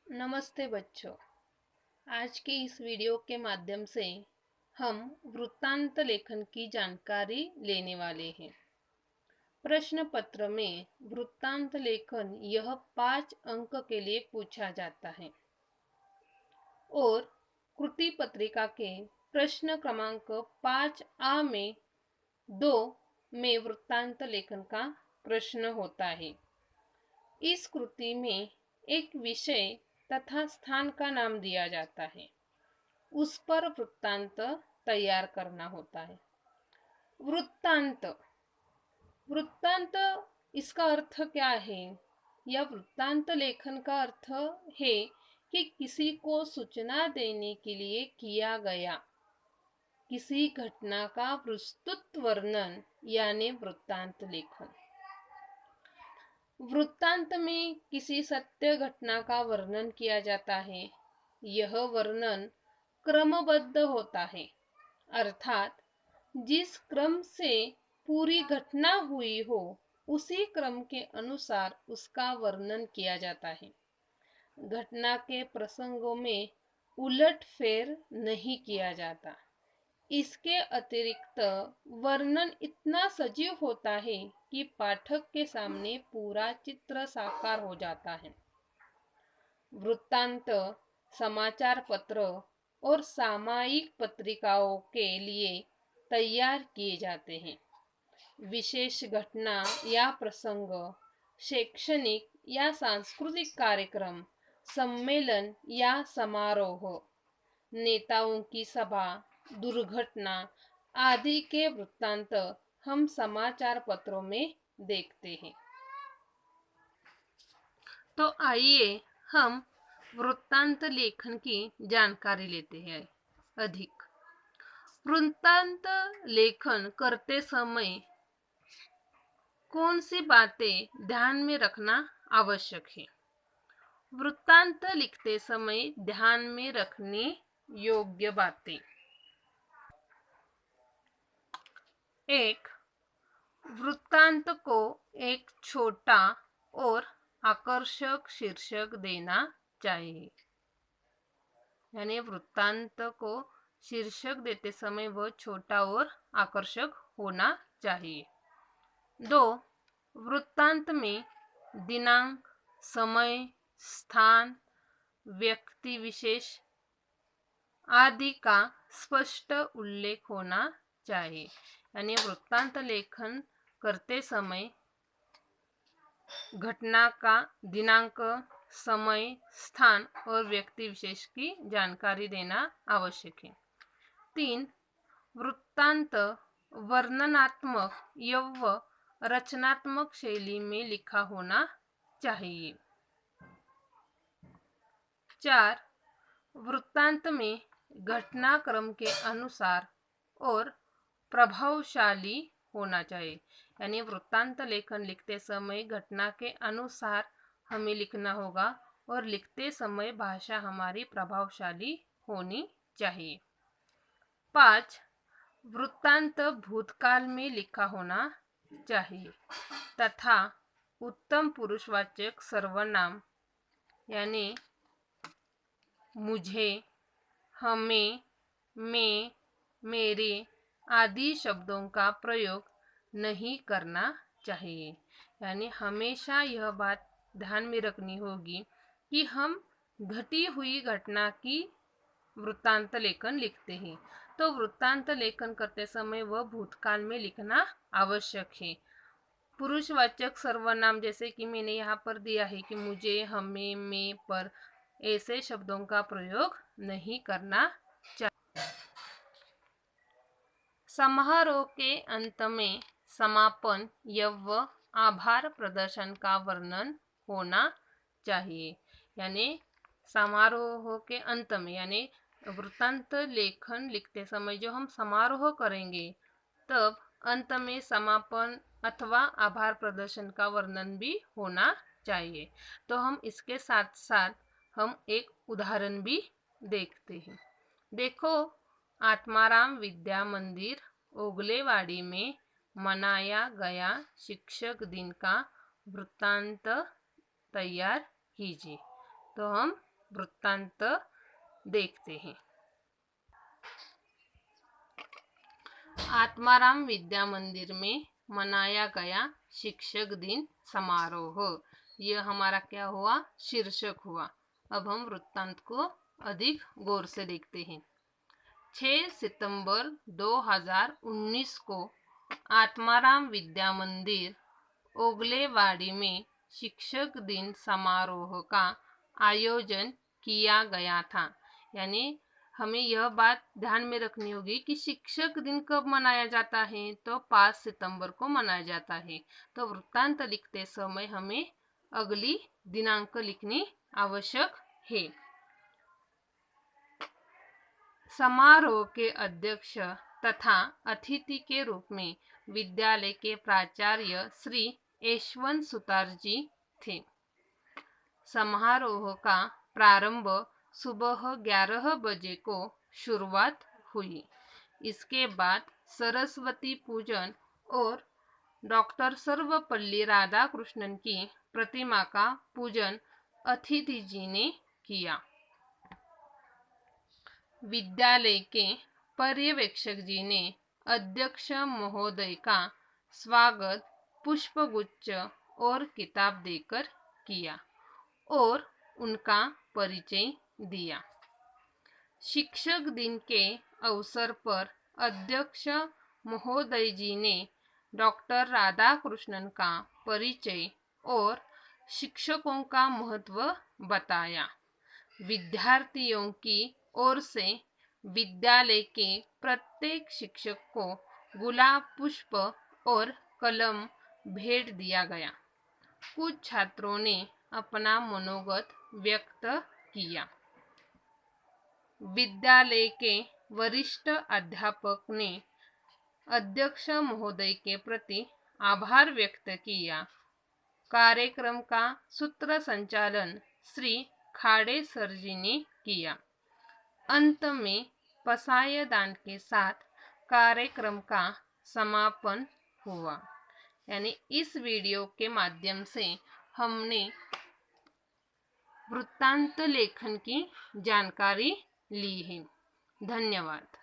नमस्ते बच्चों। आज के इस वीडियो के माध्यम से हम वृत्तांत लेखन की जानकारी लेने वाले हैं। प्रश्न पत्र में वृत्तांत लेखन यह 5 अंक के लिए पूछा जाता है और कृति पत्रिका के प्रश्न क्रमांक 5A में 2 में वृत्तांत लेखन का प्रश्न होता है। इस कृति में एक विषय तथा स्थान का नाम दिया जाता है, उस पर वृत्तांत तैयार करना होता है। वृत्तांत वृत्तांत इसका अर्थ क्या है? या वृत्तांत लेखन का अर्थ है कि किसी को सूचना देने के लिए किया गया किसी घटना का विस्तृत वर्णन यानी वृत्तांत लेखन। वृत्तांत में किसी सत्य घटना का वर्णन किया जाता है। यह वर्णन क्रमबद्ध होता है, अर्थात जिस क्रम से पूरी घटना हुई हो उसी क्रम के अनुसार उसका वर्णन किया जाता है। घटना के प्रसंगों में उलटफेर नहीं किया जाता। इसके अतिरिक्त वर्णन इतना सजीव होता है कि पाठक के सामने पूरा चित्र साकार हो जाता है। वृत्तांत समाचार पत्र और सामयिक पत्रिकाओं के लिए तैयार किए जाते हैं। विशेष घटना या प्रसंग, शैक्षणिक या सांस्कृतिक कार्यक्रम, सम्मेलन या समारोह, नेताओं की सभा, दुर्घटना आदि के वृत्तांत हम समाचार पत्रों में देखते हैं। तो आइए हम वृत्तांत लेखन की जानकारी लेते हैं अधिक। वृत्तांत लेखन करते समय कौन सी बातें ध्यान में रखना आवश्यक है? वृत्तांत लिखते समय ध्यान में रखने योग्य बातें। 1. वृत्तांत को एक छोटा और आकर्षक शीर्षक देना चाहिए। यानी वृत्तांत को शीर्षक देते समय वह छोटा और आकर्षक होना चाहिए। 2. वृत्तांत में दिनांक, समय, स्थान, व्यक्ति विशेष आदि का स्पष्ट उल्लेख होना चाहिए। यानी वृत्तांत लेखन करते समय घटना का दिनांक, समय, स्थान और व्यक्ति विशेष की जानकारी देना आवश्यक है। 3. वृत्तांत वर्णनात्मक एवं रचनात्मक शैली में लिखा होना चाहिए। 4. वृत्तांत में घटनाक्रम के अनुसार और प्रभावशाली होना चाहिए। यानी वृत्तांत लेखन लिखते समय घटना के अनुसार हमें लिखना होगा और लिखते समय भाषा हमारी प्रभावशाली होनी चाहिए। 5. वृत्तांत भूतकाल में लिखा होना चाहिए तथा उत्तम पुरुषवाचक सर्वनाम यानी मुझे, हमें, मैं, मेरे आदि शब्दों का प्रयोग नहीं करना चाहिए। यानी हमेशा यह बात ध्यान में रखनी होगी कि हम घटी हुई घटना की वृत्तांत लेखन लिखते हैं, तो वृत्तांत लेखन करते समय वह भूतकाल में लिखना आवश्यक है। पुरुषवाचक सर्वनाम जैसे कि मैंने यहाँ पर दिया है कि मुझे, हमें, मैं पर ऐसे शब्दों का प्रयोग नहीं करना चाहिए। समारोह के अंत में समापन एवं आभार प्रदर्शन का वर्णन होना चाहिए। यानी समारोह के अंत में यानी वृत्तांत लेखन लिखते समय जो हम समारोह करेंगे तब अंत में समापन अथवा आभार प्रदर्शन का वर्णन भी होना चाहिए। तो हम इसके साथ साथ हम एक उदाहरण भी देखते हैं। देखो, आत्माराम विद्या मंदिर ओगलेवाड़ी में मनाया गया शिक्षक दिन का वृत्तांत तैयार कीजिए। तो हम वृत्तांत देखते हैं। आत्माराम विद्या मंदिर में मनाया गया शिक्षक दिन समारोह। यह हमारा क्या हुआ, शीर्षक हुआ। अब हम वृत्तांत को अधिक गौर से देखते हैं। 6 सितंबर 2019 को आत्माराम विद्या मंदिर ओगलेवाड़ी में शिक्षक दिन समारोह का आयोजन किया गया था। यानी हमें यह बात ध्यान में रखनी होगी कि शिक्षक दिन कब मनाया जाता है, तो 5 सितंबर को मनाया जाता है। तो वृत्तांत लिखते समय हमें अगली दिनांक लिखनी आवश्यक है। समारोह के अध्यक्ष तथा अतिथि के रूप में विद्यालय के प्राचार्य श्री यशवंत सुतार जी थे। समारोह का प्रारंभ सुबह 11 बजे को शुरुआत हुई। इसके बाद सरस्वती पूजन और डॉक्टर सर्वपल्ली राधाकृष्णन की प्रतिमा का पूजन अतिथि जी ने किया। विद्यालय के पर्यवेक्षक जी ने अध्यक्ष महोदय का स्वागत पुष्पगुच्छ और किताब देकर किया और उनका परिचय दिया। शिक्षक दिन के अवसर पर अध्यक्ष महोदय जी ने डॉक्टर राधाकृष्णन का परिचय और शिक्षकों का महत्व बताया। विद्यार्थियों की ओर से विद्यालय के प्रत्येक शिक्षक को गुलाब पुष्प और कलम भेंट दिया गया। कुछ छात्रों ने अपना मनोगत व्यक्त किया। विद्यालय के वरिष्ठ अध्यापक ने अध्यक्ष महोदय के प्रति आभार व्यक्त किया। कार्यक्रम का सूत्र संचालन श्री खाड़े सर जी ने किया। अंत में पसाय दान के साथ कार्यक्रम का समापन हुआ। यानी इस वीडियो के माध्यम से हमने वृत्तांत लेखन की जानकारी ली है। धन्यवाद।